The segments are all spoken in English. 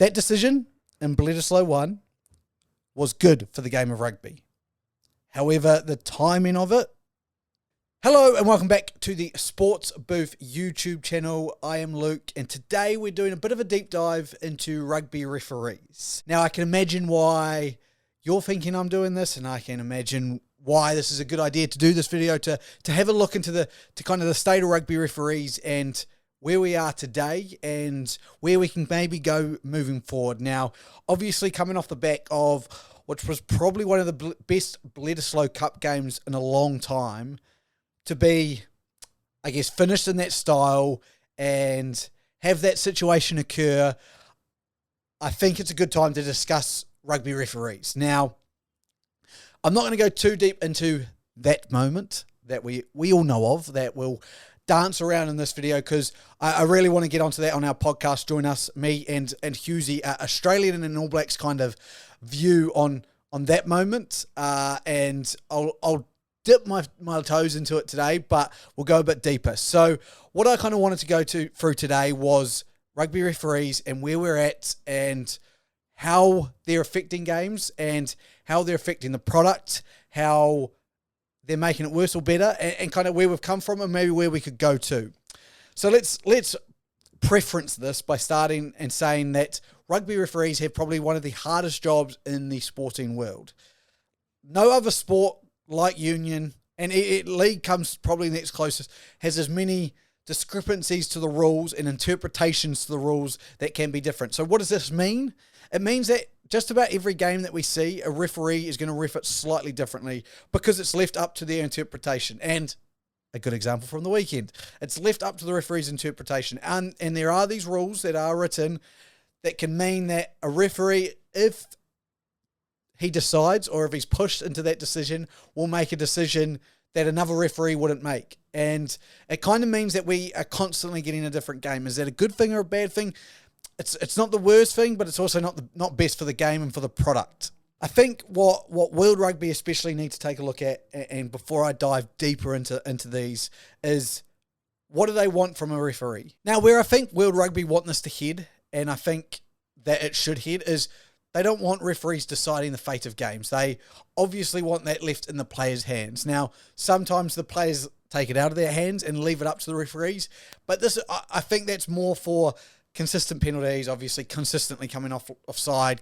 That decision in Bledisloe 1 was good for the game of rugby. However, the timing of it... Hello and welcome back to the Sports Booth YouTube channel. I am Luke and today we're doing a bit of a deep dive into rugby referees. Now I can imagine why you're thinking I'm doing this, and I can imagine why this is a good idea to do this video, to have a look into kind of the state of rugby referees and where we are today and where we can maybe go moving forward. Now, obviously coming off the back of which was probably one of the best Bledisloe Cup games in a long time, to be, I guess, finished in that style and have that situation occur, I think it's a good time to discuss rugby referees. Now, I'm not going to go too deep into that moment that we all know of, that we'll dance around in this video, because I really want to get onto that on our podcast. Join us, me and Hughesy, Australian and All Blacks kind of view on that moment, and I'll dip my toes into it today, but we'll go a bit deeper. So what I kind of wanted to go through today was rugby referees and where we're at and how they're affecting games and how they're affecting the product, how they're making it worse or better, and kind of where we've come from and maybe where we could go to. So let's preference this by starting and saying that rugby referees have probably one of the hardest jobs in the sporting world. No other sport like union, and league comes probably next closest, has as many discrepancies to the rules and interpretations to the rules that can be different. So what does this mean? It means that just about every game that we see, a referee is going to ref it slightly differently because it's left up to their interpretation. And a good example from the weekend, it's left up to the referee's interpretation. And there are these rules that are written that can mean that a referee, if he decides or if he's pushed into that decision, will make a decision that another referee wouldn't make. And it kind of means that we are constantly getting a different game. Is that a good thing or a bad thing? It's not the worst thing, but it's also not best for the game and for the product. I think what World Rugby especially need to take a look at, and before I dive deeper into these, is what do they want from a referee? Now, where I think World Rugby want this to head, and I think that it should head, is they don't want referees deciding the fate of games. They obviously want that left in the players' hands. Now, sometimes the players take it out of their hands and leave it up to the referees, but I think that's more for consistent penalties, obviously consistently coming offside,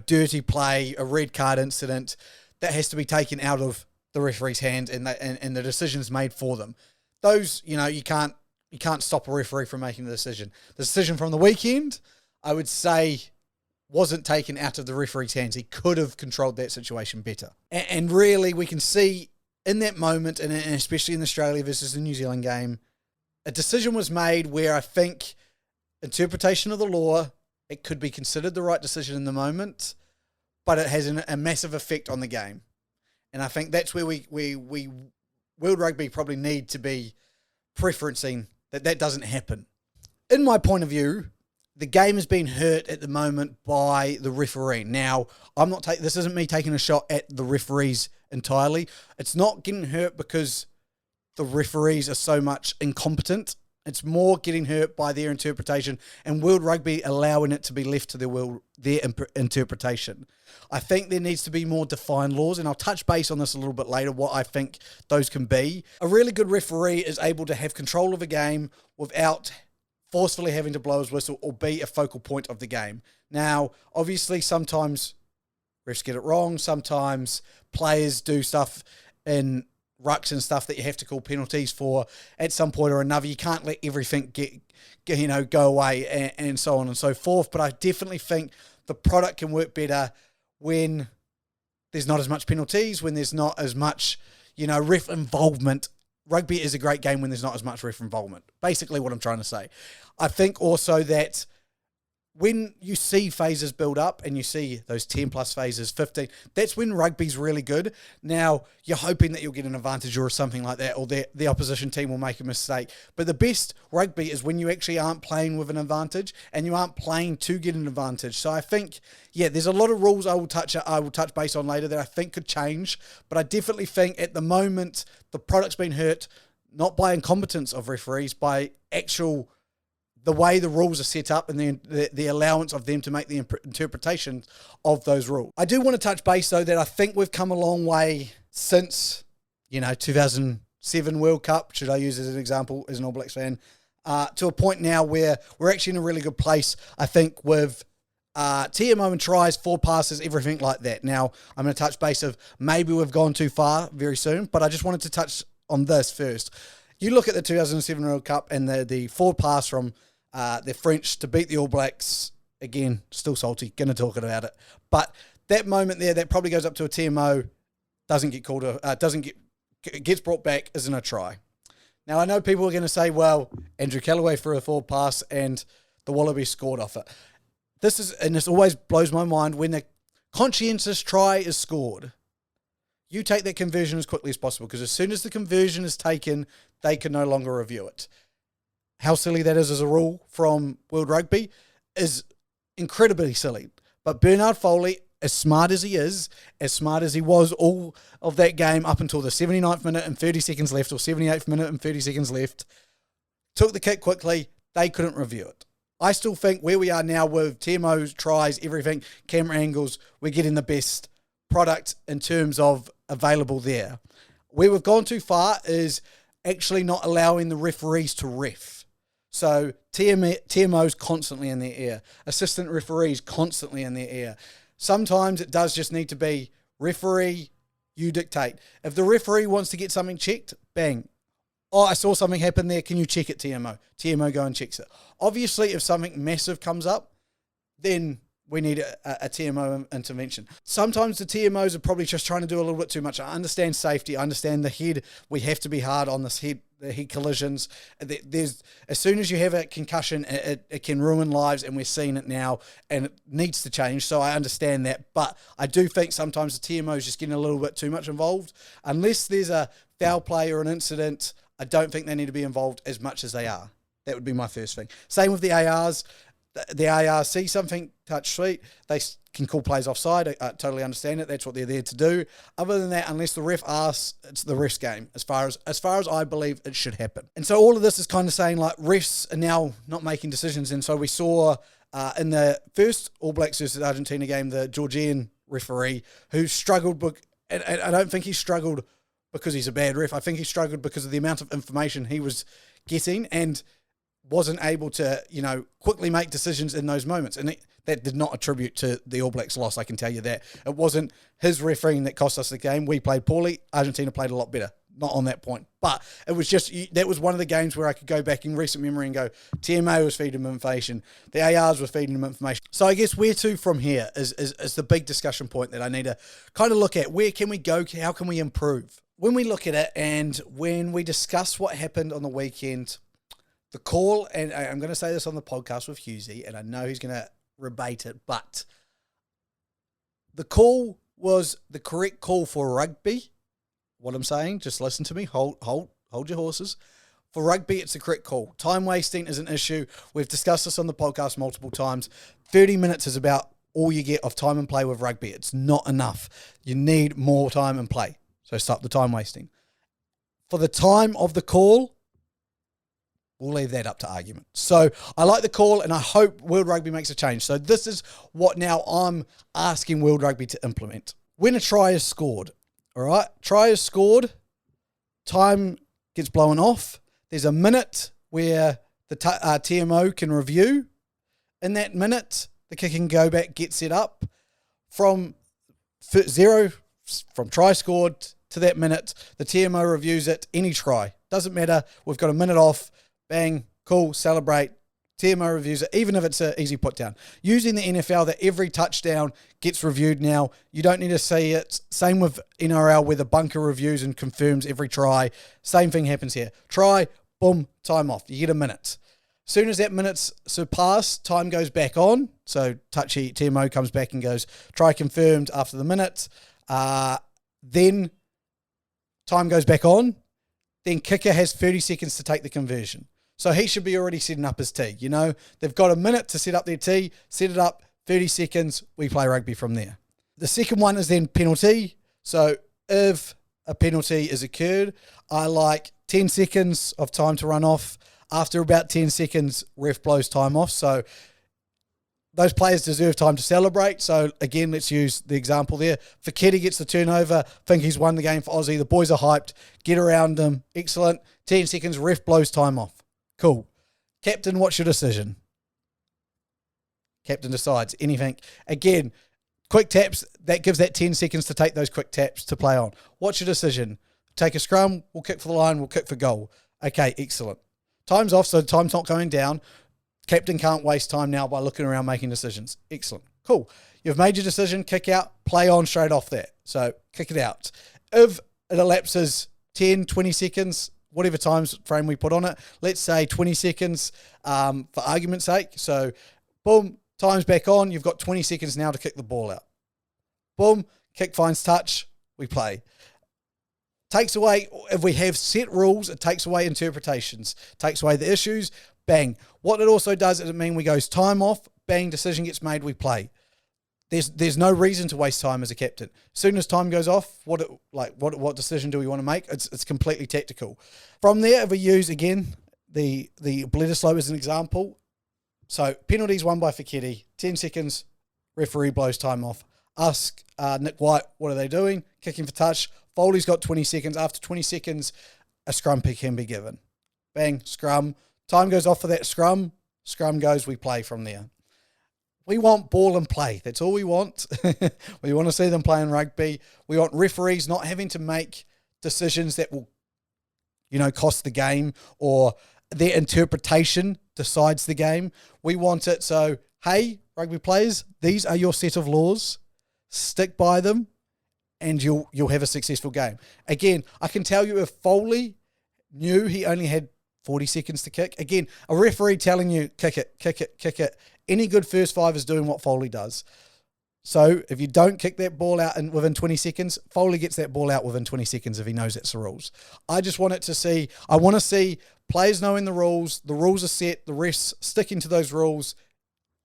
dirty play, a red card incident, that has to be taken out of the referee's hand and the decisions made for them. Those, you can't stop a referee from making the decision. The decision from the weekend, I would say, wasn't taken out of the referee's hands. He could have controlled that situation better. And really, we can see in that moment, and especially in the Australia versus the New Zealand game, a decision was made where I think interpretation of the law, it could be considered the right decision in the moment, but it has a massive effect on the game. And I think that's where we World Rugby probably need to be preferencing that doesn't happen. In my point of view, the game has been hurt at the moment by the referee. Now, this isn't me taking a shot at the referees entirely. It's not getting hurt because the referees are so much incompetent. It's more getting hurt by their interpretation and World Rugby allowing it to be left to their interpretation. I think there needs to be more defined laws, and I'll touch base on this a little bit later, what I think those can be. A really good referee is able to have control of a game without forcefully having to blow his whistle or be a focal point of the game. Now, obviously, sometimes refs get it wrong. Sometimes players do stuff in rucks and stuff that you have to call penalties for at some point or another. You can't let everything go away and so on and so forth. But I definitely think the product can work better when there's not as much penalties, when there's not as much, ref involvement. Rugby is a great game when there's not as much ref involvement. Basically what I'm trying to say. I think also that when you see phases build up and you see those 10 plus phases, 15, that's when rugby's really good. Now, you're hoping that you'll get an advantage or something like that, or the opposition team will make a mistake. But the best rugby is when you actually aren't playing with an advantage and you aren't playing to get an advantage. So I think, there's a lot of rules I will touch base on later that I think could change. But I definitely think at the moment, the product's been hurt, not by incompetence of referees, by actual the way the rules are set up and the allowance of them to make the interpretation of those rules. I do want to touch base, though, that I think we've come a long way since, 2007 World Cup, should I use as an example as an All Blacks fan, to a point now where we're actually in a really good place, I think, with TMO and tries, forward passes, everything like that. Now, I'm going to touch base of maybe we've gone too far very soon, but I just wanted to touch on this first. You look at the 2007 World Cup and the forward pass from the French to beat the All Blacks. Again, still salty, going to talk about it. But that moment there, that probably goes up to a TMO, doesn't get called, gets brought back, isn't a try. Now, I know people are going to say, well, Andrew Callaway threw a forward pass and the Wallabies scored off it. This always blows my mind, when a conscientious try is scored, you take that conversion as quickly as possible, because as soon as the conversion is taken, they can no longer review it. How silly that is as a rule from World Rugby is incredibly silly. But Bernard Foley, as smart as he is, as smart as he was all of that game up until the 79th minute and 30 seconds left, or 78th minute and 30 seconds left, took the kick quickly, they couldn't review it. I still think where we are now with TMOs, tries, everything, camera angles, we're getting the best product in terms of available there. Where we've gone too far is actually not allowing the referees to ref. So TMOs constantly in their ear, assistant referees constantly in their ear. Sometimes it does just need to be referee, you dictate. If the referee wants to get something checked, bang. Oh, I saw something happen there. Can you check it, TMO? TMO go and checks it. Obviously, if something massive comes up, then we need a TMO intervention. Sometimes the TMOs are probably just trying to do a little bit too much. I understand safety. I understand the head. We have to be hard on this head, the head collisions. As soon as you have a concussion, it can ruin lives, and we're seeing it now, and it needs to change. So I understand that. But I do think sometimes the TMO is just getting a little bit too much involved. Unless there's a foul play or an incident, I don't think they need to be involved as much as they are. That would be my first thing. Same with the ARs. The ARs see something, touch sweet, they can call plays offside. I totally understand it. That's what they're there to do. Other than that, unless the ref asks, it's the ref's game as far as I believe it should happen. And so all of this is kind of saying, like, refs are now not making decisions. And so we saw in the first All Blacks versus Argentina game, the Georgian referee who struggled, and I don't think he struggled because he's a bad ref. I think he struggled because of the amount of information he was getting and wasn't able to, quickly make decisions in those moments. And that did not attribute to the All Blacks loss, I can tell you that. It wasn't his refereeing that cost us the game. We played poorly. Argentina played a lot better. Not on that point. But it was just, that was one of the games where I could go back in recent memory and go, TMA was feeding him information. The ARs were feeding him information. So I guess where to from here is the big discussion point that I need to kind of look at. Where can we go? How can we improve? When we look at it and when we discuss what happened on the weekend, the call, and I'm going to say this on the podcast with Husey, and I know he's going to rebate it, but the call was the correct call for rugby. What I'm saying, just listen to me, hold your horses. For rugby, it's the correct call. Time wasting is an issue. We've discussed this on the podcast multiple times. 30 minutes is about all you get of time and play with rugby. It's not enough. You need more time and play. So stop the time wasting. For the time of the call, we'll leave that up to argument. So I like the call, and I hope World Rugby makes a change. So this is what now I'm asking World Rugby to implement. When a try is scored, all right, try is scored, time gets blown off. There's a minute where the TMO can review. In that minute, the kick can go back, get set up. From try scored to that minute, the TMO reviews it, any try. Doesn't matter. We've got a minute off. Bang, cool, celebrate. TMO reviews it, even if it's an easy put down. Using the NFL, that every touchdown gets reviewed now. You don't need to see it. Same with NRL, where the bunker reviews and confirms every try. Same thing happens here. Try, boom, time off. You get a minute. As soon as that minute's surpassed, time goes back on. So touchy TMO comes back and goes, try confirmed after the minute. Then time goes back on. Then kicker has 30 seconds to take the conversion. So he should be already setting up his tee. They've got a minute to set up their tee, set it up, 30 seconds, we play rugby from there. The second one is then penalty. So if a penalty is occurred, I like 10 seconds of time to run off. After about 10 seconds, ref blows time off. So those players deserve time to celebrate. So again, let's use the example there. Fekete gets the turnover. Think he's won the game for Aussie. The boys are hyped. Get around him. Excellent. 10 seconds, ref blows time off. Cool. Captain, what's your decision? Captain decides anything. Again, quick taps, that gives that 10 seconds to take those quick taps to play on. What's your decision? Take a scrum, we'll kick for the line, we'll kick for goal. Okay, excellent. Time's off, so time's not going down. Captain can't waste time now by looking around making decisions. Excellent. Cool. You've made your decision, kick out, play on straight off that. So kick it out. If it elapses 10, 20 seconds, whatever time frame we put on it, let's say 20 seconds for argument's sake. So boom, time's back on. You've got 20 seconds now to kick the ball out. Boom, kick finds touch, we play. Takes away, if we have set rules, it takes away interpretations, takes away the issues, bang. What it also does is it means we goes time off, bang, decision gets made, we play. There's no reason to waste time as a captain. As soon as time goes off, what decision do we want to make? It's completely tactical. From there, if we use, again, the Bledisloe as an example. So penalties won by Fekete, 10 seconds, referee blows time off. Ask Nick White, what are they doing? Kicking for touch. Foley's got 20 seconds. After 20 seconds, a scrum pick can be given. Bang, scrum. Time goes off for that scrum. Scrum goes, we play from there. We want ball and play. That's all we want. We want to see them playing rugby. We want referees not having to make decisions that will, cost the game, or their interpretation decides the game. We want it so, hey, rugby players, these are your set of laws. Stick by them, and you'll have a successful game. Again, I can tell you if Foley knew he only had 40 seconds to kick, again, a referee telling you, kick it, kick it, kick it. Any good first five is doing what Foley does. So if you don't kick that ball out within 20 seconds, Foley gets that ball out within 20 seconds if he knows that's the rules. I want to see players knowing the rules are set, the refs sticking to those rules,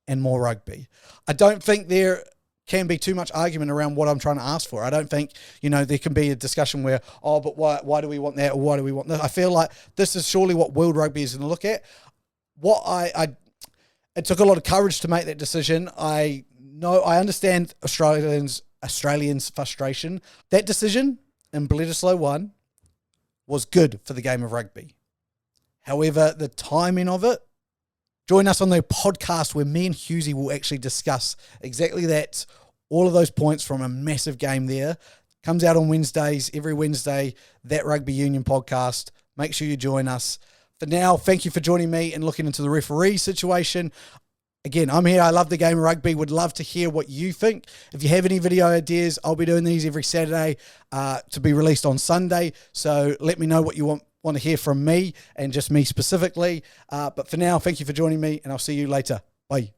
and more rugby. I don't think there can be too much argument around what I'm trying to ask for. I don't think, there can be a discussion where, but why do we want that, or why do we want this? I feel like this is surely what World Rugby is going to look at. It took a lot of courage to make that decision. I understand Australians' frustration. That decision in Bledisloe 1 was good for the game of rugby. However, the timing of it, join us on the podcast where me and Hughesy will actually discuss exactly that, all of those points from a massive game there. Comes out on Wednesdays, every Wednesday, that Rugby Union podcast. Make sure you join us. For now, thank you for joining me and looking into the referee situation. Again, I'm here. I love the game of rugby. Would love to hear what you think. If you have any video ideas, I'll be doing these every Saturday to be released on Sunday. So let me know what you want to hear from me, and just me specifically. But for now, thank you for joining me, and I'll see you later. Bye.